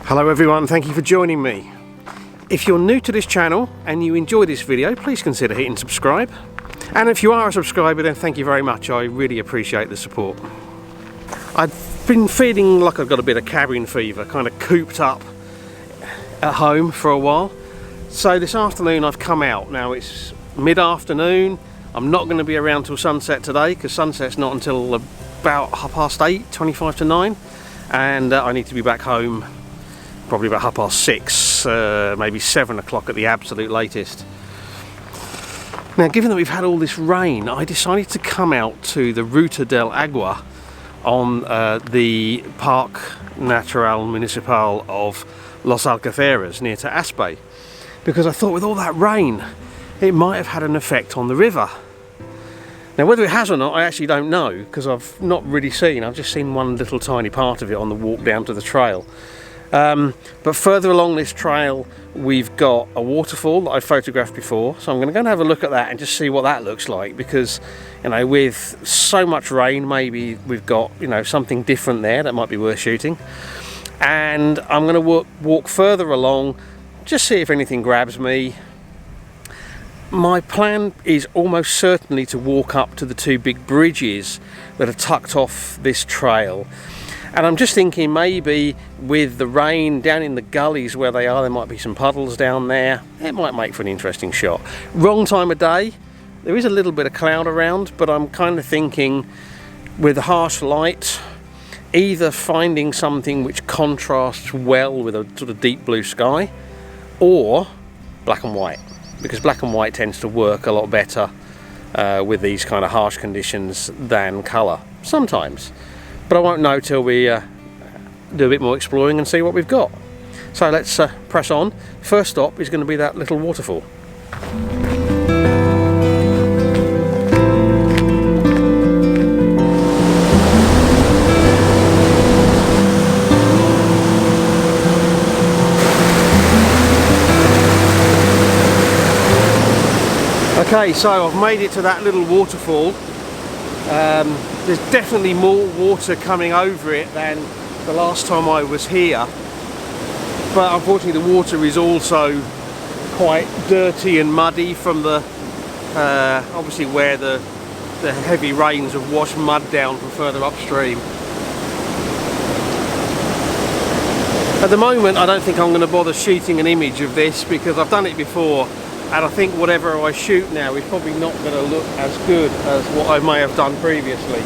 Hello everyone, thank you for joining me. If you're new to this channel and you enjoy this video, please consider hitting subscribe. And if you are a subscriber, then thank you very much. I really appreciate the support. I've been feeling like I've got a bit of cabin fever, kind of cooped up at home for a while. So this afternoon I've come out. Now it's mid-afternoon. I'm not going to be around till sunset today because sunset's not until about 8:30, 25 to 9. And I need to be back home probably about 6:30, maybe 7 o'clock at the absolute latest. Now, given that we've had all this rain, I decided to come out to the Ruta de Agua on the Park Natural Municipal of Los Algezares near to Aspe, because I thought with all that rain it might have had an effect on the river. Now whether it has or not I actually don't know, because I've not really seen, I've just seen one little tiny part of it on the walk down to the trail. But further along this trail we've got a waterfall that I photographed before, so I'm going to go and have a look at that and just see what that looks like, because you know, with so much rain maybe we've got, you know, something different there that might be worth shooting. And I'm going to walk further along, just see if anything grabs me. My plan is almost certainly to walk up to the two big bridges that are tucked off this trail. And I'm just thinking maybe with the rain down in the gullies where they are, there might be some puddles down there. It might make for an interesting shot. Wrong time of day. There is a little bit of cloud around, but I'm kind of thinking with the harsh light, either finding something which contrasts well with a sort of deep blue sky, or black and white, because black and white tends to work a lot better with these kind of harsh conditions than colour sometimes. But I won't know till we do a bit more exploring and see what we've got. So let's press on. First stop is going to be that little waterfall. Okay, so I've made it to that little waterfall. There's definitely more water coming over it than the last time I was here, but unfortunately the water is also quite dirty and muddy from the obviously where the heavy rains have washed mud down from further upstream. At the moment I don't think I'm going to bother shooting an image of this, because I've done it before, and I think whatever I shoot now is probably not going to look as good as what I may have done previously.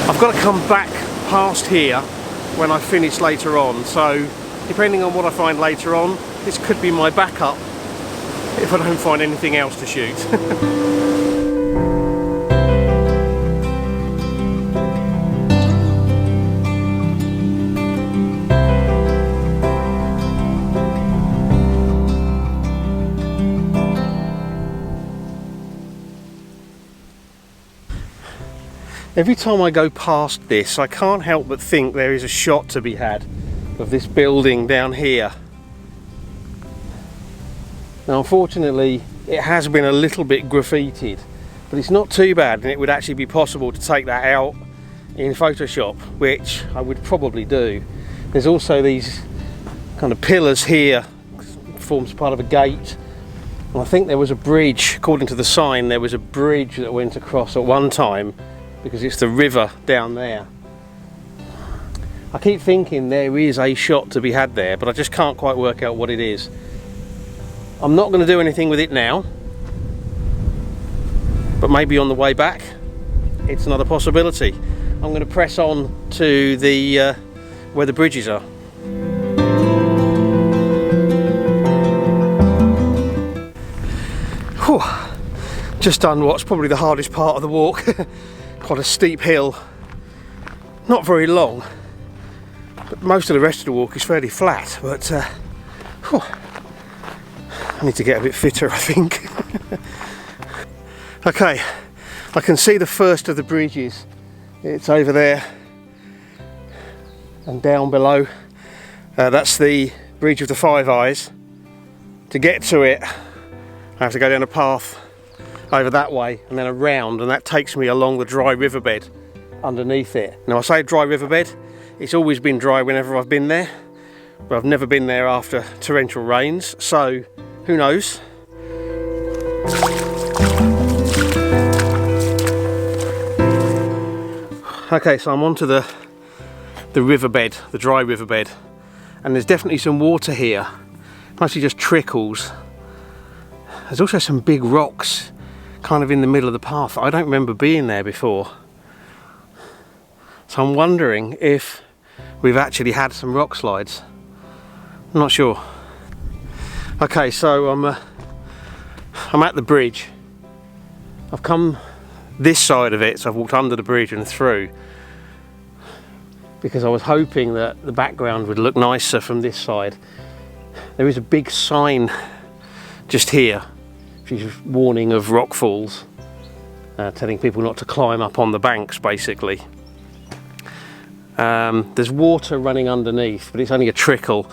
I've got to come back past here when I finish later on, so depending on what I find later on, this could be my backup if I don't find anything else to shoot. Every time I go past this, I can't help but think there is a shot to be had of this building down here. Now unfortunately it has been a little bit graffitied, but it's not too bad, and it would actually be possible to take that out in Photoshop, which I would probably do. There's also these kind of pillars here, forms part of a gate, and I think there was a bridge, according to the sign there was a bridge that went across at one time, because it's the river down there. I keep thinking there is a shot to be had there, but I just can't quite work out what it is. I'm not going to do anything with it now, but maybe on the way back it's another possibility. I'm going to press on to the where the bridges are. Whew. Just done what's probably the hardest part of the walk. Quite a steep hill, not very long, but most of the rest of the walk is fairly flat, but I need to get a bit fitter, I think. Okay, I can see the first of the bridges. It's over there and down below. That's the Bridge of the Five Eyes. To get to it I have to go down a path over that way and then around, and that takes me along the dry riverbed underneath it. Now I say dry riverbed, it's always been dry whenever I've been there, but I've never been there after torrential rains, so who knows. Okay, so I'm onto the riverbed, the dry riverbed, and there's definitely some water here, mostly just trickles. There's also some big rocks kind of in the middle of the path. I don't remember being there before. So I'm wondering if we've actually had some rock slides. I'm not sure. Okay, so I'm at the bridge. I've come this side of it, so I've walked under the bridge and through, because I was hoping that the background would look nicer from this side. There is a big sign just here, which is warning of rock falls, telling people not to climb up on the banks basically. There's water running underneath, but it's only a trickle.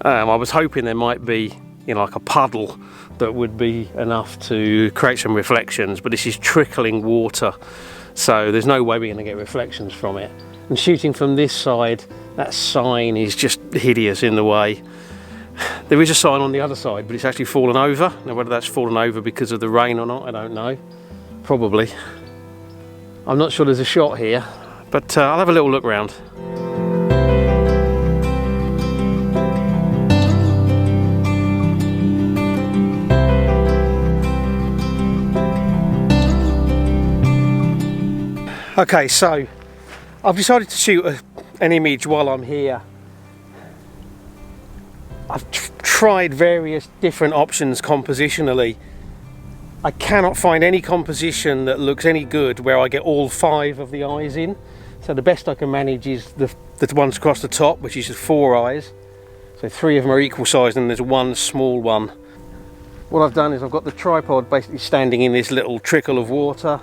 I was hoping there might be, you know, like a puddle that would be enough to create some reflections, but this is trickling water, so there's no way we're going to get reflections from it. And shooting from this side, that sign is just hideous in the way. There is a sign on the other side, but it's actually fallen over. Now whether that's fallen over because of the rain or not, I don't know. Probably. I'm not sure there's a shot here, but I'll have a little look round. Okay, so I've decided to shoot an image while I'm here. I've tried various different options compositionally. I cannot find any composition that looks any good where I get all 5 of the eyes in. So the best I can manage is the ones across the top, which is 4 eyes. So 3 of them are equal size and there's 1 small one. What I've done is I've got the tripod basically standing in this little trickle of water,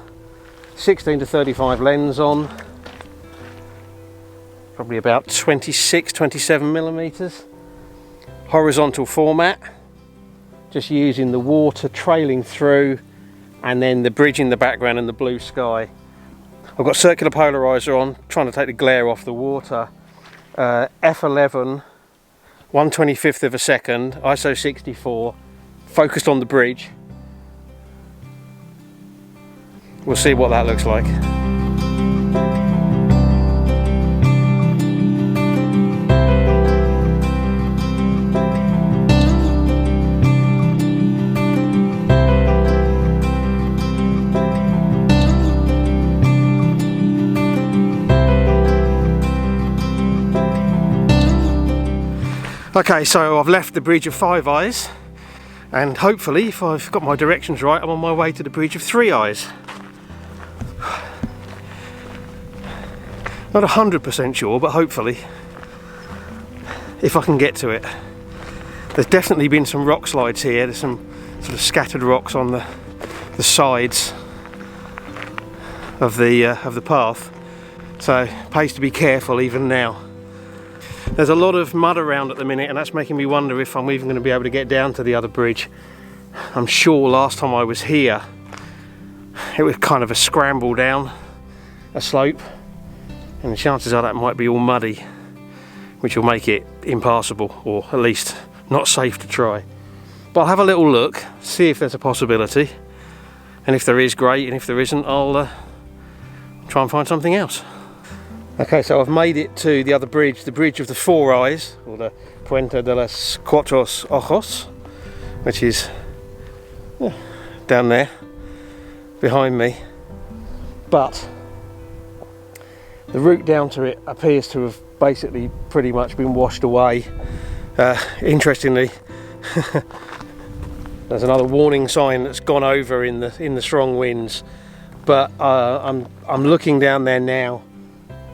16 to 35 lens on, probably about 26, 27 millimeters. Horizontal format, just using the water trailing through and then the bridge in the background and the blue sky. I've got circular polarizer on, trying to take the glare off the water. F11, 1/25 of a second, ISO 64, focused on the bridge. We'll see what that looks like. Okay, so I've left the bridge of 5 eyes, and hopefully, if I've got my directions right, I'm on my way to the bridge of 3 eyes. Not 100% sure, but hopefully, if I can get to it. There's definitely been some rock slides here. There's some sort of scattered rocks on the sides of the path, so it pays to be careful even now. There's a lot of mud around at the minute, and that's making me wonder if I'm even going to be able to get down to the other bridge. I'm sure last time I was here it was kind of a scramble down a slope, and the chances are that might be all muddy, which will make it impassable, or at least not safe to try. But I'll have a little look, see if there's a possibility, and if there is, great, and if there isn't, I'll try and find something else. Okay, so I've made it to the other bridge, the bridge of the 4 eyes, or the Puente de los Cuatro Ojos, which is down there behind me. But the route down to it appears to have basically pretty much been washed away. Interestingly, there's another warning sign that's gone over in the strong winds. But I'm looking down there now.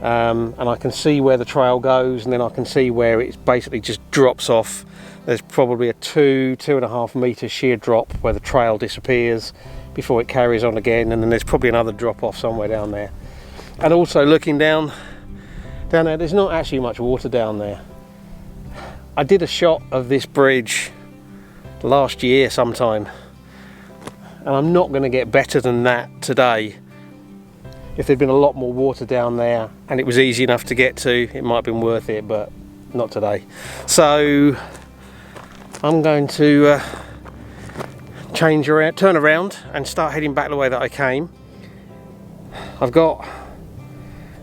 And I can see where the trail goes, and then I can see where it basically just drops off. There's probably a 2.5 meter sheer drop where the trail disappears before it carries on again, and then there's probably another drop off somewhere down there. And also looking down there, there's not actually much water down there. I did a shot of this bridge last year sometime, and I'm not going to get better than that today. if there'd been a lot more water down there and it was easy enough to get to, it might have been worth it, but not today. So I'm going to turn around and start heading back the way that I came. I've got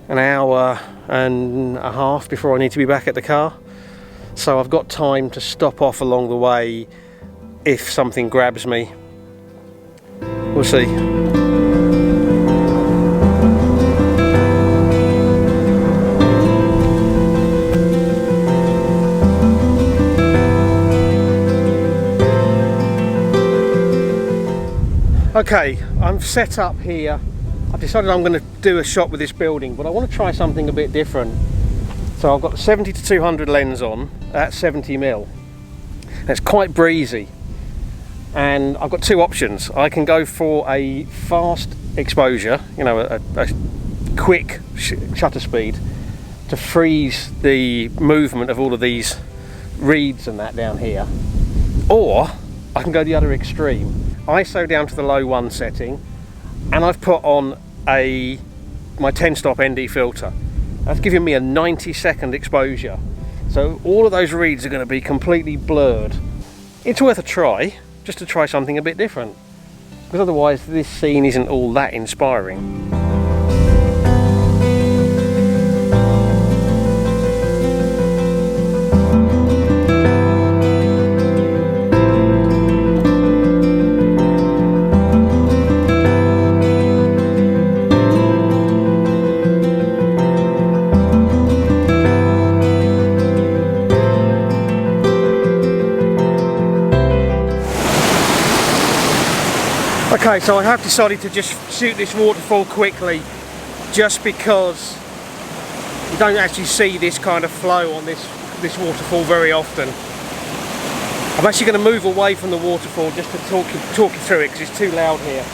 an hour and a half before I need to be back at the car, so I've got time to stop off along the way if something grabs me. We'll see. Okay, I'm set up here. I've decided I'm going to do a shot with this building, but I want to try something a bit different. So I've got the 70 to 200 lens on at 70mm. It's quite breezy, and I've got two options. I can go for a fast exposure, you know, a quick shutter speed to freeze the movement of all of these reeds and that down here, or I can go the other extreme. ISO down to the low 1 setting, and I've put on my 10-stop ND filter. That's giving me a 90-second exposure. So all of those reeds are going to be completely blurred. It's worth a try, just to try something a bit different, because otherwise this scene isn't all that inspiring. Okay, so I have decided to just shoot this waterfall quickly, just because you don't actually see this kind of flow on this waterfall very often. I'm actually going to move away from the waterfall just to talk you through it, because it's too loud here.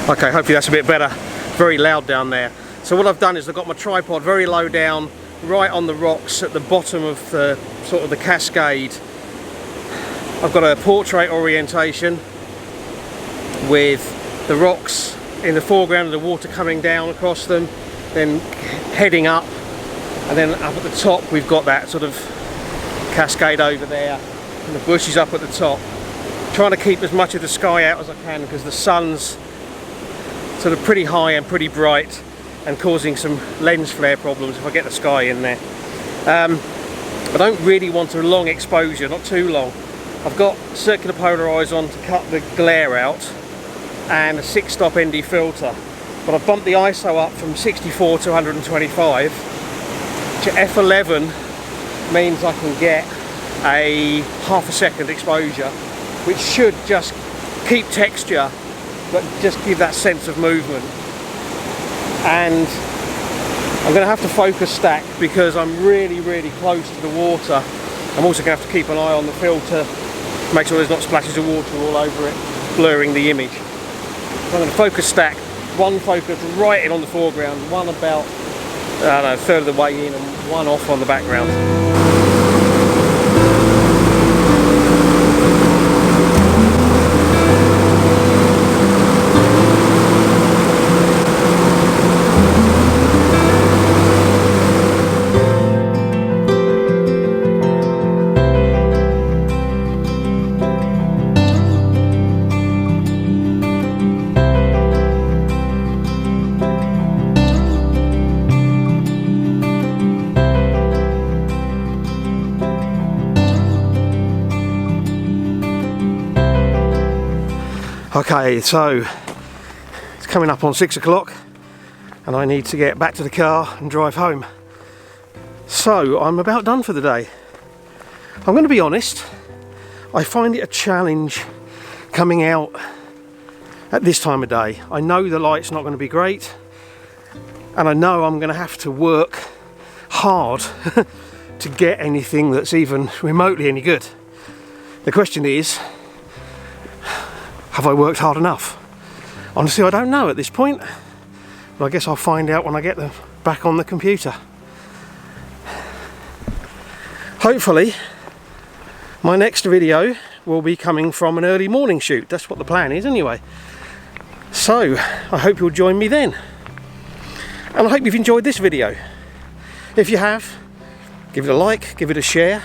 Okay, hopefully that's a bit better. Very loud down there. So what I've done is I've got my tripod very low down, right on the rocks at the bottom of the sort of the cascade. I've got a portrait orientation with the rocks in the foreground and the water coming down across them, then heading up, and then up at the top we've got that sort of cascade over there and the bushes up at the top. Trying to keep as much of the sky out as I can, because the sun's sort of pretty high and pretty bright, and causing some lens flare problems if I get the sky in there. I don't really want a long exposure, not too long. I've got circular polarized on to cut the glare out, and a 6-stop ND filter, but I've bumped the ISO up from 64 to 125 to f11. Means I can get a ½ second exposure, which should just keep texture but just give that sense of movement. And I'm going to have to focus stack because I'm really close to the water. I'm also going to have to keep an eye on the filter, make sure there's not splashes of water all over it, blurring the image. So I'm going to focus stack, one focus right in on the foreground, one about, I don't know, a third of the way in, and one off on the background. Okay, so it's coming up on 6 o'clock and I need to get back to the car and drive home. So I'm about done for the day. I'm going to be honest, I find it a challenge coming out at this time of day. I know the light's not going to be great, and I know I'm going to have to work hard to get anything that's even remotely any good. The question is, have I worked hard enough? Honestly, I don't know at this point, but I guess I'll find out when I get them back on the computer. Hopefully, my next video will be coming from an early morning shoot. That's what the plan is anyway. So I hope you'll join me then. And I hope you've enjoyed this video. If you have, give it a like, give it a share.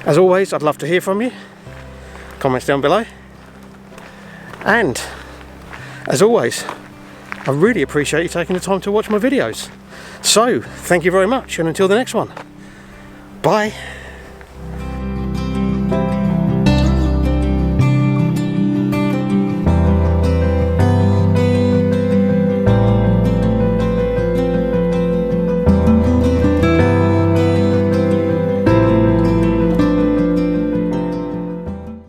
As always, I'd love to hear from you. Comments down below. And as always, I really appreciate you taking the time to watch my videos. So, thank you very much, and until the next one, bye.